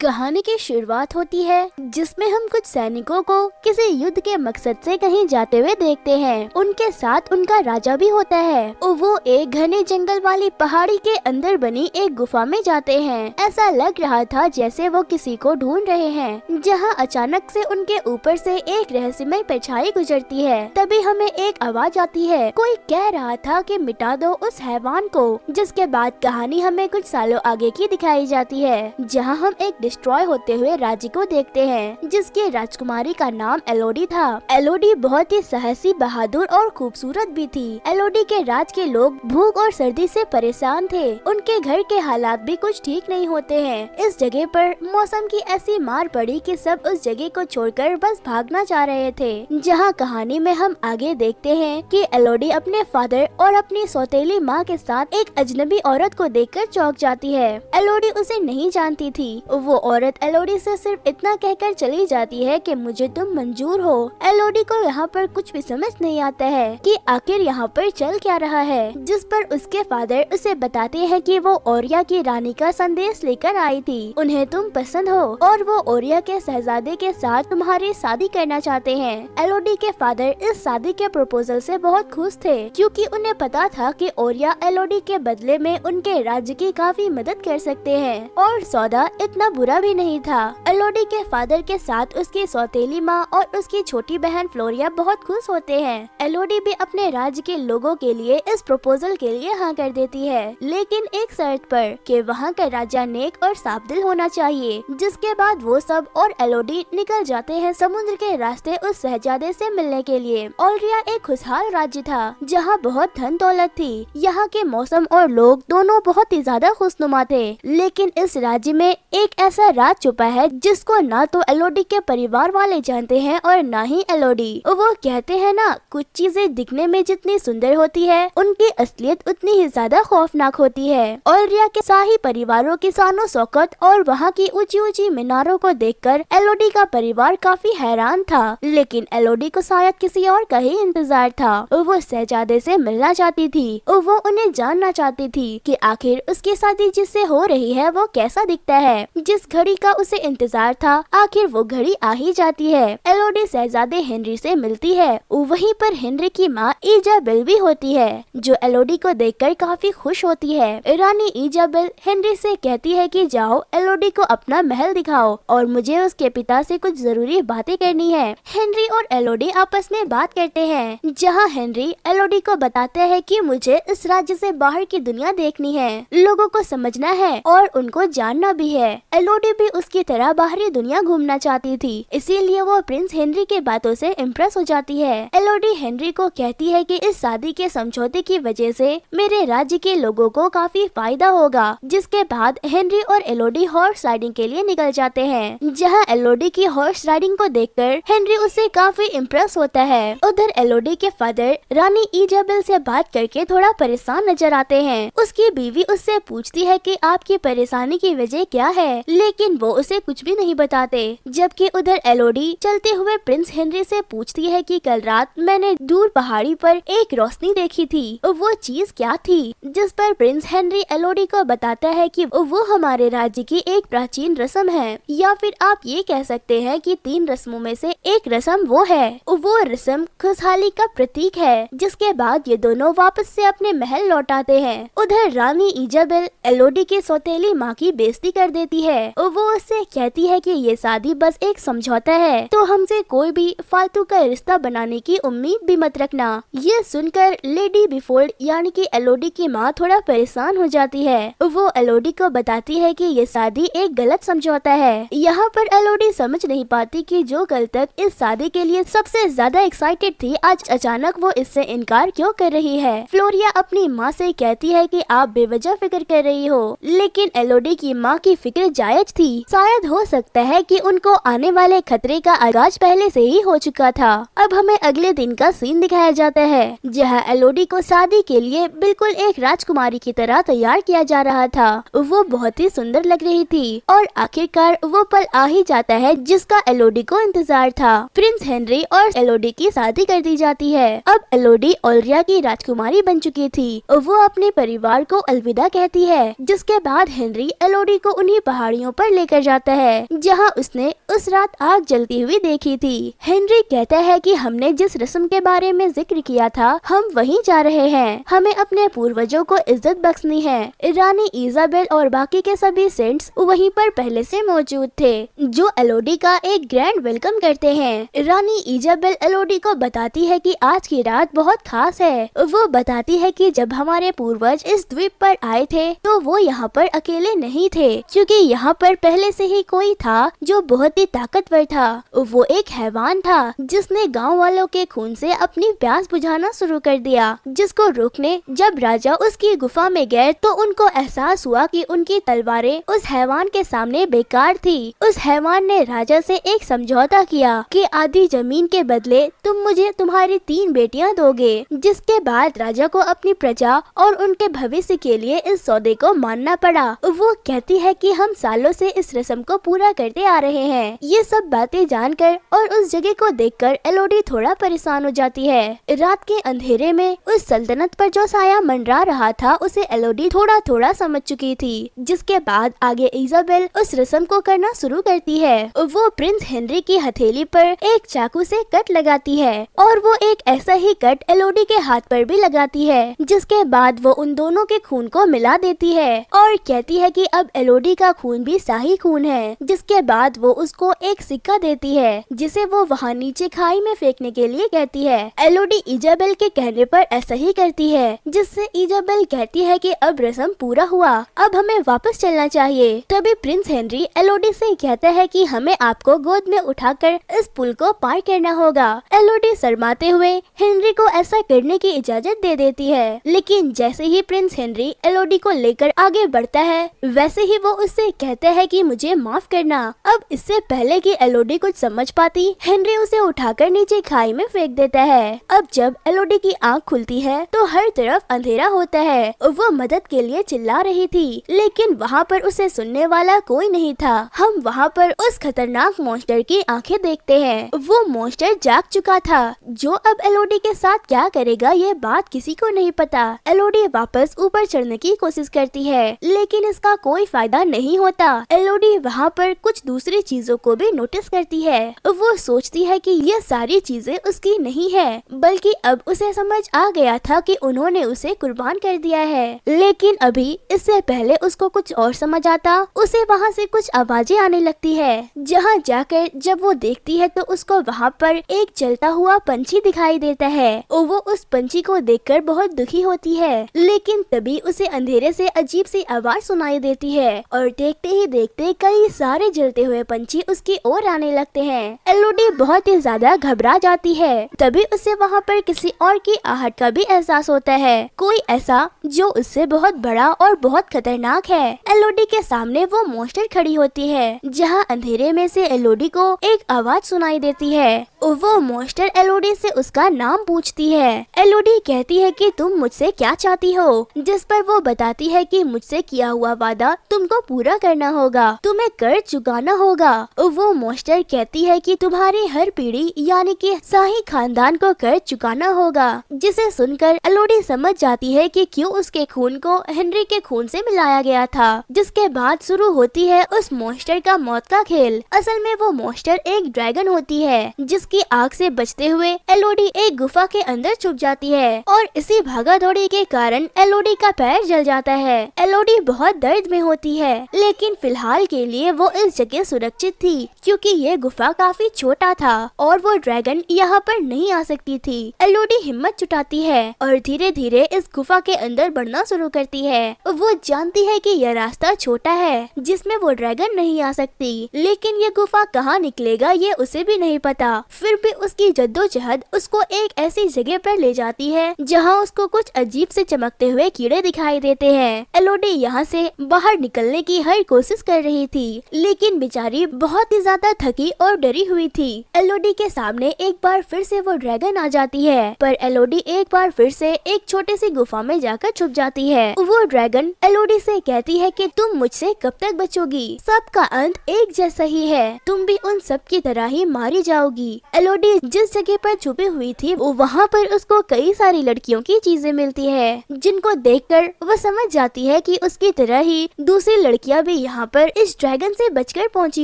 कहानी की शुरुआत होती है जिसमें हम कुछ सैनिकों को किसी युद्ध के मकसद से कहीं जाते हुए देखते हैं। उनके साथ उनका राजा भी होता है और वो एक घने जंगल वाली पहाड़ी के अंदर बनी एक गुफा में जाते हैं। ऐसा लग रहा था जैसे वो किसी को ढूंढ रहे हैं, जहाँ अचानक से उनके ऊपर से एक रहस्यमय परछाई गुजरती है। तभी हमें एक आवाज आती है, कोई कह रहा था कि मिटा दो उस हैवान को। जिसके बाद कहानी हमें कुछ सालों आगे की दिखाई जाती है, जहाँ हम एक डिस्ट्रॉय होते हुए राज्य को देखते हैं, जिसकी राजकुमारी का नाम एलोडी था। एलोडी बहुत ही साहसी, बहादुर और खूबसूरत भी थी। एलोडी के राज के लोग भूख और सर्दी से परेशान थे। उनके घर के हालात भी कुछ ठीक नहीं होते हैं। इस जगह पर मौसम की ऐसी मार पड़ी कि सब उस जगह को छोड़कर बस भागना चाह रहे थे। जहाँ कहानी में हम आगे देखते हैं कि एलोडी अपने फादर और अपनी सौतेली माँ के साथ एक अजनबी औरत को देखकर चौंक जाती है। एलोडी उसे नहीं जानती थी। वो औरत एलोडी से सिर्फ इतना कहकर चली जाती है कि मुझे तुम मंजूर हो। एलोडी को यहाँ पर कुछ भी समझ नहीं आता है कि आखिर यहाँ पर चल क्या रहा है, जिस पर उसके फादर उसे बताते हैं कि वो ओरिया की रानी का संदेश लेकर आई थी। उन्हें तुम पसंद हो और वो ओरिया के शहजादे के साथ तुम्हारी शादी करना चाहते हैं। एलोडी के फादर इस शादी के प्रपोजल से बहुत खुश थे, क्योंकि उन्हें पता था कि ओरिया एलोडी के बदले में उनके राज्य की काफी मदद कर सकते हैं और सौदा इतना बुरा भी नहीं था। एलोडी के फादर के साथ उसकी सौतेली माँ और उसकी छोटी बहन फ्लोरिया बहुत खुश होते हैं। एलोडी भी अपने राज्य के लोगों के लिए इस प्रपोजल के लिए हाँ कर देती है, लेकिन एक शर्त पर कि वहाँ का राजा नेक और साफदिल होना चाहिए। जिसके बाद वो सब और एलोडी निकल जाते हैं समुद्र के रास्ते उस शहजादे से मिलने के लिए। ओरिया एक खुशहाल राज्य था, जहाँ बहुत धन दौलत थी। यहाँ के मौसम और लोग दोनों बहुत ही ज्यादा खुशनुमा थे, लेकिन इस राज्य में एक ऐसा राज छुपा है जिसको ना तो एलोडी के परिवार वाले जानते हैं और ना ही एलोडी। वो कहते हैं ना, कुछ चीजें दिखने में जितनी सुंदर होती है, उनकी असलियत उतनी ही ज्यादा खौफनाक होती है। ओरिया के शाही परिवारों की शानो शौकत और वहाँ की ऊंची ऊंची मीनारों को देखकर एलोडी का परिवार काफी हैरान था, लेकिन एलोडी को शायद किसी और का ही इंतजार था। वो शहजादे से मिलना चाहती थी। वो उन्हें जानना चाहती थी कि आखिर उसकी शादी जिससे हो रही है वो कैसा दिखता है। जिस घड़ी का उसे इंतजार था, आखिर वो घड़ी आ ही जाती है। एलोडी शहजादे हेनरी से मिलती है। वहीं पर हेनरी की माँ इजाबेल भी होती है, जो एलोडी को देखकर काफी खुश होती है। रानी इजाबेल हेनरी से कहती है कि जाओ एलोडी को अपना महल दिखाओ और मुझे उसके पिता से कुछ जरूरी बातें करनी है। हेनरी और एलोडी आपस में बात करते हैं, जहाँ हेनरी एलोडी को बताते हैं कि मुझे इस राज्य से बाहर की दुनिया देखनी है, लोगों को समझना है और उनको जानना भी है। एलोडी भी उसकी तरह बाहरी दुनिया घूमना चाहती थी, इसीलिए वो प्रिंस हेनरी के बातों से इम्प्रेस हो जाती है। एलोडी हेनरी को कहती है कि इस शादी के समझौते की वजह से मेरे राज्य के लोगों को काफी फायदा होगा। जिसके बाद हेनरी और एलोडी हॉर्स राइडिंग के लिए निकल जाते हैं, जहाँ एलोडी की हॉर्स राइडिंग को देखकर हेनरी उससे काफी इम्प्रेस होता है। उधर एलोडी के फादर रानी इजाबेल से बात करके थोड़ा परेशान नजर आते हैं। उसकी बीवी उससे पूछती है कि आपकी परेशानी की वजह क्या है, लेकिन वो उसे कुछ भी नहीं बताते। जबकि उधर एलोडी चलते हुए प्रिंस हेनरी से पूछती है कि कल रात मैंने दूर पहाड़ी पर एक रोशनी देखी थी, वो चीज क्या थी। जिस पर प्रिंस हेनरी एलोडी को बताता है कि वो हमारे राज्य की एक प्राचीन रस्म है, या फिर आप ये कह सकते हैं कि 3 रस्मों में से एक रस्म वो है। वो रस्म खुशहाली का प्रतीक है। जिसके बाद ये दोनों वापस से अपने महल लौट आते हैं। उधर रानी इजाबेल एलोडी की सौतेली माँ की बेइज्जती कर देती है। वो उससे कहती है कि ये शादी बस एक समझौता है, तो हमसे कोई भी फालतू का रिश्ता बनाने की उम्मीद भी मत रखना। ये सुनकर लेडी बिफोल्ड यानी कि एलोडी की माँ थोड़ा परेशान हो जाती है। वो एलोडी को बताती है कि ये शादी एक गलत समझौता है। यहाँ पर एलोडी समझ नहीं पाती कि जो कल तक इस शादी के लिए सबसे ज्यादा एक्साइटेड थी, आज अचानक वो इससे इनकार क्यों कर रही है। फ्लोरिया अपनी माँ से कहती है कि आप बेवजह फिक्र कर रही हो, लेकिन एलोडी की माँ की फिक्र जायज थी। शायद हो सकता है कि उनको आने वाले खतरे का आगाज पहले से ही हो चुका था। अब हमें अगले दिन का सीन दिखाया जाता है, जहाँ एलोडी को शादी के लिए बिल्कुल एक राजकुमारी की तरह तैयार किया जा रहा था। वो बहुत ही सुंदर लग रही थी और आखिरकार वो पल आ ही जाता है जिसका एलोडी को इंतजार था। प्रिंस हेनरी और एलोडी की शादी कर दी जाती है। अब एलोडी ओरिया की राजकुमारी बन चुकी थी। वो अपने परिवार को अलविदा कहती है, जिसके बाद हेनरी एलोडी को उन्हीं पहाड़ियों पर लेकर जाता है जहाँ उसने उस रात आग जलती हुई देखी थी। हेनरी कहता है कि हमने जिस रस्म के बारे में जिक्र किया था हम वहीं जा रहे हैं, हमें अपने पूर्वजों को इज्जत बख्शनी है। रानी इजाबेल और बाकी के सभी सेंट्स वहीं पर पहले से मौजूद थे जो एलोडी का एक ग्रैंड वेलकम करते हैं। रानी इजाबेल एलोडी को बताती है कि आज की रात बहुत खास है। वो बताती है कि जब हमारे पूर्वज इस द्वीप पर आए थे तो वो यहाँ पर अकेले नहीं थे, क्योंकि यहाँ पर पहले से ही कोई था जो बहुत ही ताकतवर था। वो एक हैवान था जिसने गांव वालों के खून से अपनी प्यास बुझाना शुरू कर दिया, जिसको रोकने जब राजा उसकी गुफा में गए तो उनको एहसास हुआ कि उनकी तलवारें उस हैवान के सामने बेकार थी। उस हैवान ने राजा से एक समझौता किया कि आधी जमीन के बदले तुम मुझे तुम्हारी 3 बेटियां दोगे, जिसके बाद राजा को अपनी प्रजा और उनके भविष्य के लिए इस सौदे को मानना पड़ा। वो कहती है कि हम सालों से इस रस्म को पूरा करते आ रहे हैं। ये सब बातें जानकर और उस जगह को देखकर एलोडी थोड़ा परेशान हो जाती है। रात के अंधेरे में उस सल्तनत पर जो साया मंडरा रहा था उसे एलोडी थोड़ा थोड़ा समझ चुकी थी, जिसके बाद आगे इजाबेल उस रस्म को करना शुरू करती है। वो प्रिंस हेनरी की हथेली पर एक चाकू से कट लगाती है और वो एक ऐसा ही कट एलोडी के हाथ पर भी लगाती है, जिसके बाद वो उन दोनों के खून को मिला देती है और कहती है कि अब एलोडी का खून भी शाही खून है। जिसके बाद वो उसको एक सिक्का देती है जिसे वो वहाँ नीचे खाई में फेंकने के लिए कहती है। एलोडी इजाबेल के कहने पर ऐसा ही करती है, जिससे इजाबेल कहती है कि अब रस्म पूरा हुआ, अब हमें वापस चलना चाहिए। तभी प्रिंस हेनरी एलोडी से कहता है कि हमें आपको गोद में उठाकर इस पुल को पार करना होगा। एलोडी शर्माते हुए हेनरी को ऐसा करने की इजाजत दे देती है, लेकिन जैसे ही प्रिंस हेनरी एलोडी को लेकर आगे बढ़ता है वैसे ही वो उससे कहता है कि मुझे माफ करना। अब इससे पहले कि एलोडी कुछ समझ पाती, हेनरी उसे उठाकर नीचे खाई में फेंक देता है। अब जब एलोडी की आंख खुलती है तो हर तरफ अंधेरा होता है। वो मदद के लिए चिल्ला रही थी, लेकिन वहाँ पर उसे सुनने वाला कोई नहीं था। हम वहाँ पर उस खतरनाक मॉन्स्टर की आंखें देखते हैं। वो मॉन्स्टर जाग चुका था जो अब एलोडी के साथ क्या करेगा ये बात किसी को नहीं पता। एलोडी वापस ऊपर चढ़ने की कोशिश करती है, लेकिन इसका कोई फायदा नहीं होता। एलोडी वहाँ पर कुछ दूसरी चीजों को भी नोटिस करती है। वो सोचती है कि ये सारी चीजें उसकी नहीं है, बल्कि अब उसे समझ आ गया था कि उन्होंने उसे कुर्बान कर दिया है। लेकिन अभी इससे पहले उसको कुछ और समझ आता, उसे वहाँ से कुछ आवाजें आने लगती है। जहाँ जाकर जब वो देखती है तो उसको वहाँ पर एक चलता हुआ पंछी दिखाई देता है और वो उस पंछी को देखकर बहुत दुखी होती है। लेकिन तभी उसे अंधेरे से अजीब सी आवाज सुनाई देती है और देखते ही देखते कई सारे जलते हुए पंछी उसकी ओर आने लगते हैं। एलोडी बहुत ही ज्यादा घबरा जाती है। तभी उसे वहाँ पर किसी और की आहट का भी एहसास होता है, कोई ऐसा जो उससे बहुत बड़ा और बहुत खतरनाक है। एलोडी के सामने वो मॉन्स्टर खड़ी होती है, जहाँ अंधेरे में से एलोडी को एक आवाज सुनाई देती है। वो मॉन्स्टर एलोडी से उसका नाम पूछती है। एलोडी कहती है कि तुम मुझसे क्या चाहती हो, जिस पर वो बताती है कि मुझसे किया हुआ वादा तुमको पूरा करना होगा, तुम्हें कर्ज चुकाना होगा। वो मॉन्स्टर कहती है कि तुम्हारी हर पीढ़ी यानी कि शाही खानदान को कर्ज चुकाना होगा, जिसे सुनकर एलोडी समझ जाती है कि क्यों उसके खून को हेनरी के खून से मिलाया गया था। जिसके बाद शुरू होती है उस मॉन्स्टर का मौत का खेल। असल में वो मॉन्स्टर एक ड्रैगन होती है, जिसकी आग से बचते हुए एलोडी एक गुफा के अंदर छुप जाती है और इसी भागा दौड़ी के कारण एलोडी का पैर जल जाता है। एलोडी बहुत दर्द में होती है, लेकिन फिलहाल के लिए वो इस जगह सुरक्षित थी, क्योंकि ये गुफा काफी छोटा था और वो ड्रैगन यहाँ पर नहीं आ सकती थी। एलोडी हिम्मत जुटाती है और धीरे धीरे इस गुफा के अंदर बढ़ना शुरू करती है। वो जानती है कि यह रास्ता छोटा है जिसमें वो ड्रैगन नहीं आ सकती, लेकिन ये गुफा कहाँ निकलेगा ये उसे भी नहीं पता। फिर भी उसकी जद्दोजहद उसको एक ऐसी जगह पर ले जाती है जहाँ उसको कुछ अजीब से चमकते हुए कीड़े दिखाई देते हैं। एलोडी यहाँ से बाहर निकलने की हर कोशिश कर रही थी, लेकिन बेचारी बहुत ही ज्यादा थकी और डरी हुई थी। एलोडी के सामने एक बार फिर से वो ड्रैगन आ जाती है, पर एलोडी एक बार फिर से एक छोटी सी गुफा में जाकर छुप जाती है। वो ड्रैगन एलोडी से कहती है कि तुम मुझसे कब तक बचोगी, सबका अंत एक जैसा ही है, तुम भी उन सब की तरह ही मारी जाओगी। एलोडी जिस जगह पर छुपी हुई थी वो वहाँ पर उसको कई सारी लड़कियों की चीजें मिलती है, जिनको देखकर वो समझ जाती है कि उसकी तरह ही दूसरी लड़कियां भी यहाँ पर इस ड्रैगन से बचकर पहुँची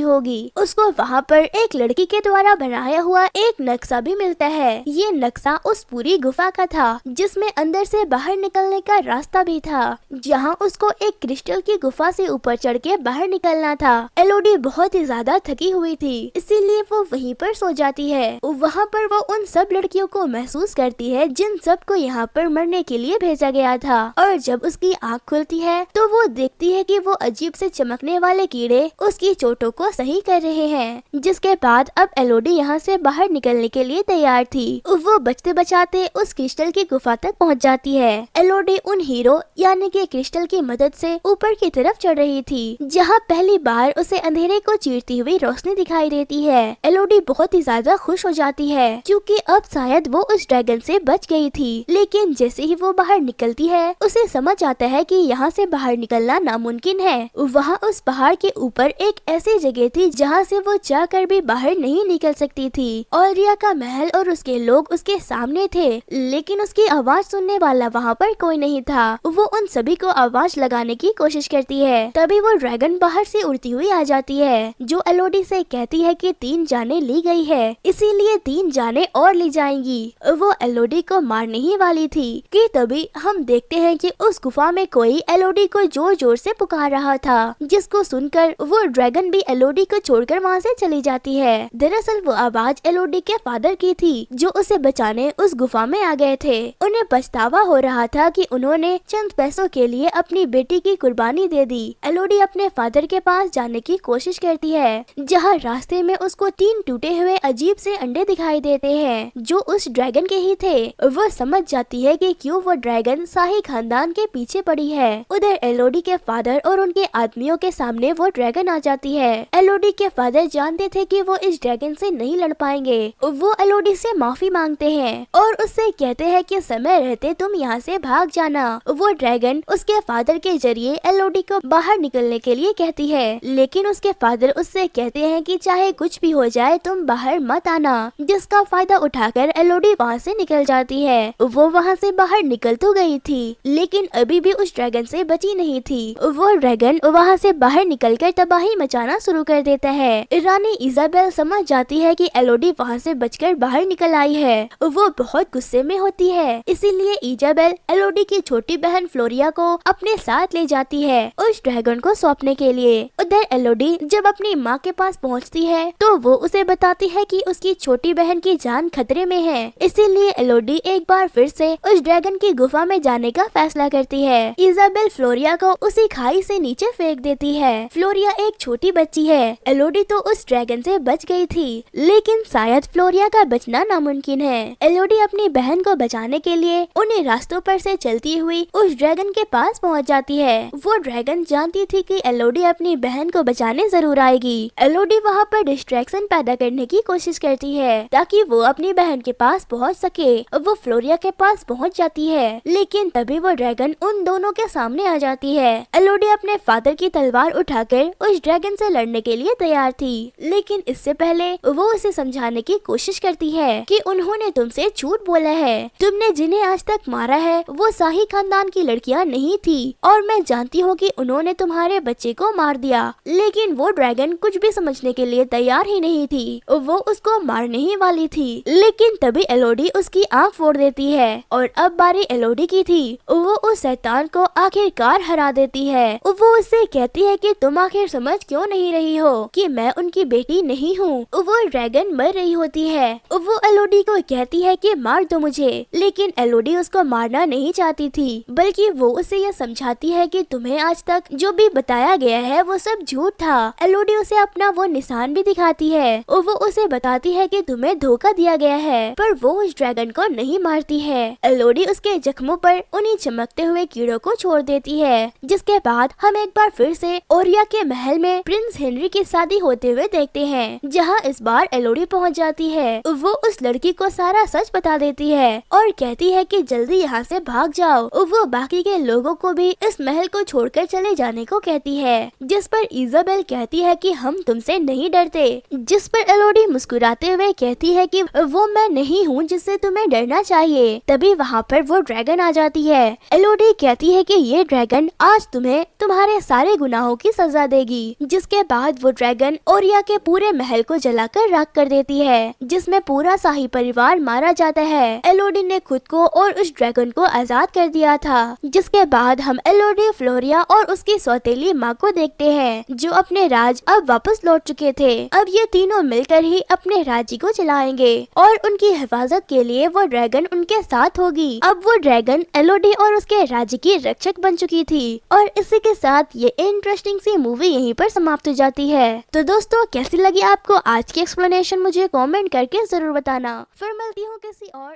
होगी। उसको वहाँ पर एक लड़की के द्वारा बनाया हुआ एक नक्शा भी मिलता है। ये नक्शा उस पूरी गुफा का था जिसमें अंदर से बाहर निकलने का रास्ता भी था, जहाँ उसको एक क्रिस्टल की गुफा से ऊपर चढ़ के बाहर निकलना था। एलोडी बहुत ही ज्यादा थकी हुई थी, इसीलिए वो वहीं पर सो जाती है। वहाँ पर वो उन सब लड़कियों को महसूस करती है जिन सबको यहाँ पर मरने के लिए भेजा गया था। और जब उसकी आँख खुलती है तो वो देखती है कि वो अजीब से चमकने वाले कीड़े उसकी चोटों को सही कर रहे हैं। जिसके बाद अब एलोडी यहाँ से बाहर निकलने के लिए तैयार थी। वो बचते बचाते उस क्रिस्टल की गुफा तक पहुँच जाती है। एलोडी उन हीरो यानी कि क्रिस्टल की मदद से ऊपर की तरफ चढ़ रही थी, जहाँ पहली बार उसे अंधेरे को चीरती हुई रोशनी दिखाई देती है। एलोडी बहुत ही ज्यादा खुश हो जाती है क्योंकि अब शायद वो उस ड्रैगन से बच गई थी। लेकिन जैसे ही वो बाहर निकलती है उसे समझ आता है कि यहाँ से बाहर निकलना नामुमकिन है। वहाँ उस पहाड़ के ऊपर एक ऐसी जगह थी जहाँ से वो चाहकर भी बाहर नहीं निकल सकती थी। ओलिया का महल और उसके लोग उसके सामने थे, लेकिन उसकी आवाज सुनने वाला वहाँ पर कोई नहीं था। वो उन सभी को आवाज लगाने की कोशिश करती है, तभी वो ड्रैगन बाहर से उड़ती हुई आ जाती है, जो एलोडी से कहती है कि 3 जानें ली गई है, इसीलिए 3 जानें और ली जाएंगी। वो एलोडी को मारने ही वाली थी कि तभी हम देखते हैं कि उस गुफा में कोई एलोडी को जोर जोर से पुकार रहा था, जिसको सुनकर वो ड्रैगन भी एलोडी को छोड़कर वहाँ से चली जाती है। दरअसल वो आवाज एलोडी के फादर की थी, जो उसे बचाने उस गुफा में आ गए थे। उन्हें पछतावा हो रहा था कि उन्होंने चंद पैसों के लिए अपनी बेटी की कुर्बानी दे दी। एलोडी अपने फादर के पास जाने की कोशिश करती है, जहाँ रास्ते में उसको 3 टूटे हुए अजीब से अंडे दिखाई देते हैं, जो उस ड्रैगन के ही थे। वो समझ जाती है कि क्यों वो ड्रैगन शाही खानदान के पीछे पड़ी है। उधर एलोडी के फादर और उनके आदमियों के सामने वो ड्रैगन आ जाती है। एलोडी के फादर जानते थे कि वो इस ड्रैगन से नहीं लड़ पाएंगे। वो एलोडी से माफी मांगते हैं और उससे कहते हैं कि समय रहते तुम यहाँ से भाग जाना। वो ड्रैगन उसके फादर के जरिए एलोडी को बाहर निकलने के लिए कहती है, लेकिन उसके फादर उससे कहते हैं कि चाहे कुछ भी हो जाए तुम बाहर मत आना, जिसका फायदा उठाकर एलोडी वहाँ से निकल जाती है। वो वहाँ से बाहर निकल तो गई थी, लेकिन अभी भी उस ड्रैगन से बची नहीं थी। वो ड्रैगन वहाँ से बाहर निकलकर तबाही मचाना शुरू कर देता है। रानी इजाबेल समझ जाती है कि एलोडी वहाँ से बचकर बाहर निकल आई है। वो बहुत गुस्से में होती है, इसीलिए इजाबेल एलोडी की छोटी बहन फ्लोरिया को अपने साथ ले जाती है उस ड्रैगन को सौंपने के लिए। उधर एलोडी जब अपनी माँ के पास पहुँचती है तो वो उसे बताती है कि उसकी छोटी बहन की जान खतरे में है, इसीलिए एलोडी एक बार फिर से उस ड्रैगन की गुफा में जाने का फैसला करती है। इजाबेल फ्लोरिया को उसी खाई से नीचे फेंक देती है। फ्लोरिया एक छोटी बच्ची है। एलोडी तो उस ड्रैगन से बच गई थी, लेकिन शायद फ्लोरिया का बचना नामुमकिन है। एलोडी अपनी बहन को बचाने के लिए उन्हीं रास्तों पर से चलती हुई उस ड्रैगन के पास पहुंच जाती है। वो ड्रैगन जानती थी कि एलोडी अपनी बहन को बचाने जरूर आएगी। एलोडी वहाँ पर डिस्ट्रैक्शन पैदा करने की कोशिश करती है ताकि वो अपनी बहन के पास पहुँच सके। वो फ्लोरिया के पास पहुँच जाती है, लेकिन तभी वो ड्रैगन उन दोनों के सामने आ जाती है। एलोडी अपने फादर की तलवार उठाकर उस ड्रैगन से लड़ने के लिए तैयार थी, लेकिन इससे पहले वो उसे समझाने की कोशिश करती है कि उन्होंने तुमसे झूठ बोला है। तुमने जिन्हें आज तक मारा है वो शाही खानदान की लड़कियां नहीं थी, और मैं जानती हूँ कि उन्होंने तुम्हारे बच्चे को मार दिया। लेकिन वो ड्रैगन कुछ भी समझने के लिए तैयार ही नहीं थी। वो उसको मारने ही वाली थी, लेकिन तभी एलोडी उसकी आँख फोड़ देती है और अब बारी एलोडी की थी। वो उस शैतान को आखिरकार हरा देती है। वो उससे कहती है कि तुम आखिर समझ क्यों नहीं रही हो कि मैं उनकी बेटी नहीं हूँ। वो ड्रैगन मर रही होती है। वो एलोडी को कहती है कि मार दो मुझे, लेकिन एलोडी उसको मारना नहीं चाहती थी, बल्कि वो उसे यह समझाती है कि तुम्हें आज तक जो भी बताया गया है वो सब झूठ था। एलोडी उसे अपना वो निशान भी दिखाती है। वो उसे बताती है कि तुम्हें धोखा दिया गया है, पर वो उस ड्रैगन को नहीं मारती है। एलोडी उसके जख्मों पर उन्हीं चमकते हुए कीड़ों को छोड़ देती है, जिसके बाद हम एक बार फिर से ओरिया के महल में प्रिंस हेनरी की शादी होते हुए देखते हैं, जहां इस बार एलोडी पहुंच जाती है। वो उस लड़की को सारा सच बता देती है और कहती है कि जल्दी यहाँ से भाग जाओ। वो बाकी के लोगों को भी इस महल को छोड़कर चले जाने को कहती है, जिस पर इजाबेल कहती है कि हम तुमसे नहीं डरते, जिस पर एलोडी मुस्कुराते रोते हुए कहती है कि वो मैं नहीं हूँ जिससे तुम्हें डरना चाहिए। तभी वहाँ पर वो ड्रैगन आ जाती है। एलोडी कहती है कि ये ड्रैगन आज तुम्हें तुम्हारे सारे गुनाहों की सजा देगी। जिसके बाद वो ड्रैगन ओरिया के पूरे महल को जलाकर राख कर देती है, जिसमें पूरा शाही परिवार मारा जाता है। एलोडी ने खुद को और उस ड्रैगन को आजाद कर दिया था। जिसके बाद हम एलोडी, फ्लोरिया और उसकी सौतेली माँ को देखते हैं, जो अपने राज अब वापस लौट चुके थे। अब ये तीनों मिलकर ही अपने राज्य को चलाएंगे और उनकी हिफाजत के लिए वो ड्रैगन उनके साथ होगी। अब वो ड्रैगन एलोडी और उसके राज्य की रक्षक बन चुकी थी। और इसी के साथ ये इंटरेस्टिंग सी मूवी यहीं पर समाप्त हो जाती है। तो दोस्तों, कैसी लगी आपको आज की एक्सप्लेनेशन मुझे कमेंट करके जरूर बताना। फिर मिलती हूँ किसी और